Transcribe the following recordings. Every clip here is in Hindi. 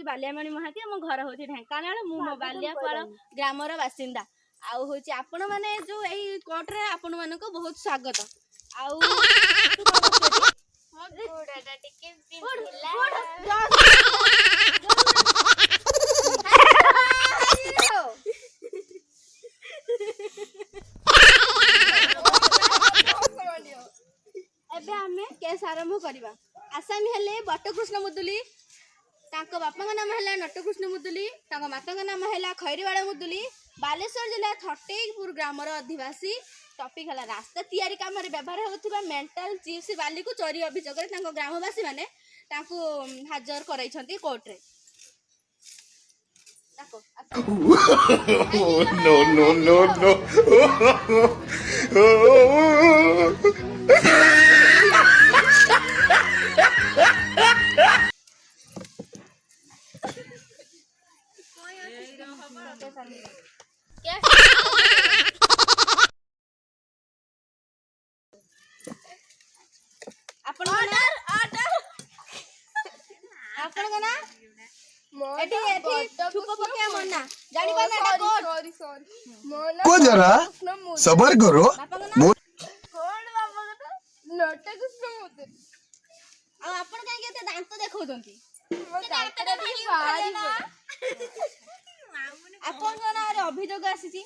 होची बालियामणि महाती मो घर होची ढेंकानाल मु मो बालियापाल ग्रामर बासिंदा आउ होची आपण माने जो एई कोर्ट रे आपण मानको बहुत स्वागत आउ गोड़ाटा टिके पिंधिला एबे हमें केस आरंभ करबा आसामी हेले बटकृष्ण मुदुली तांको बापा का नाम है नटकृष्ण मुदुली तांको माता का नाम है खैरीवाड़ा मुदुली बालेश्वर जिला थटेईपुर ग्रामर अधिवासी टॉपिक है रास्ता तैयारी काम व्यवहार होता मेंटल चिप्स बाली को चोरी अभियोग ग्रामवासी माने तांको हाजर कराई कोर्ट रे no no no no को जरा सबर करो दांत देखौछंती अभियोग आसी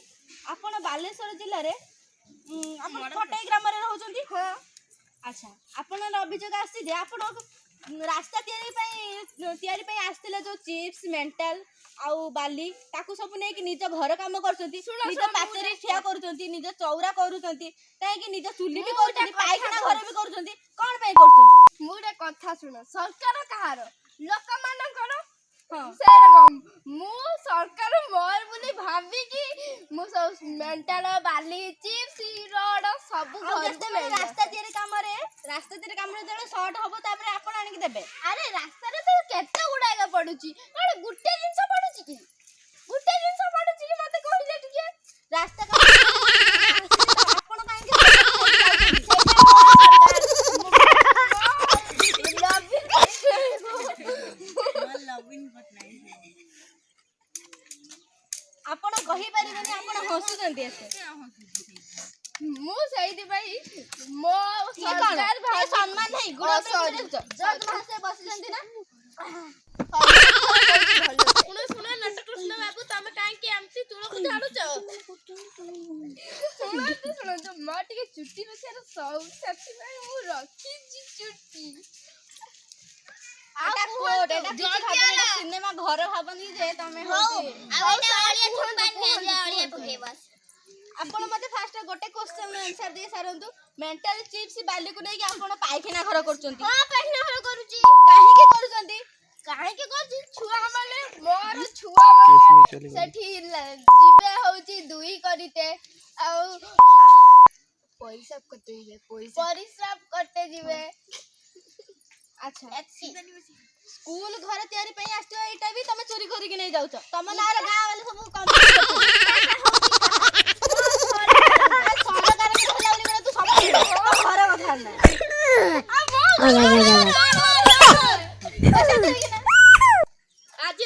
आपण बालेश्वर जिले में कटई ग्राम रोचंती अच्छा आपण अभियोग आसी रास्ता तैयारी आसते जो चिप्स मेंटल आउ बाली ताकू सब नहीं निज घर काम करछंती निज पाचेरी ठिया करछंती निज चौरा करछंती काहे निज चुली भी करछंती पायखाना घर भी करछंती कोन पई करछंती मुडे कथा सुन सरकार कहार लोक मानकर हां से रकम मु सरकार मोर बोली भाबी कि मु सब मेंटल बाली चिप्स रोड सब घर रास्ता तैयारी काम रे जने शॉर्ट होबो तापर आपण आनी देबे अरे रास्ता रे तो केते गुडाय पडुची कोन गुटे जिंस पडुची कि मते कहिले टिके रास्ता आपण काहे आपण कहि परिबनी आपण हसुचंती एसे मु सही भाई मो सरकार भाई सम्मान नहीं गुड जज मासे बसिजंती ना सुनो नटकृष्ण बाबू तमे काहे कि आमती तुलो को झाड़ू सुनो तो मा टिके चुट्टी बसेर सब साथी भाई मु रखी जी चुट्टी आटा कोड एटा भाबनी सिनेमा घर भाबनी जे तमे होती आ एटा अलिया थुन बानी अलिया पके बस आपण मते फास्ट गोटे क्वेश्चन आंसर दे सारंतु मेंटल चिप्स बाली को नै कि आपण पायखाना घर करचंती हां पायखाना घर करूची काहे के करचंती छुआ माने मोर छुआ माने सेठी जिबे होची दुई करिते आ पैसा परिश्रम करते जिबे अच्छा स्कूल घर तैयारी पई आस्तो एटा भी तमे चोरी करी के नै जाउछ तम नार गां वाले सब कम सरकार के लाउली तू सब घर कथा ना आज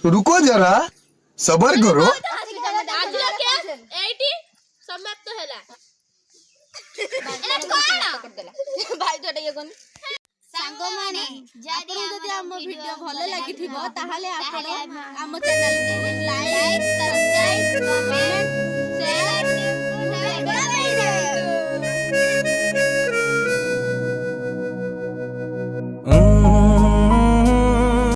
रुको जरा सबर करो आज केस 80 समाप्त होला एना कोन भाई जोटे ये कोन सांगो माने जदि हम वीडियो भलो लागि थिबो ताहाले आपण हम चैनल को लाइक सब्सक्राइब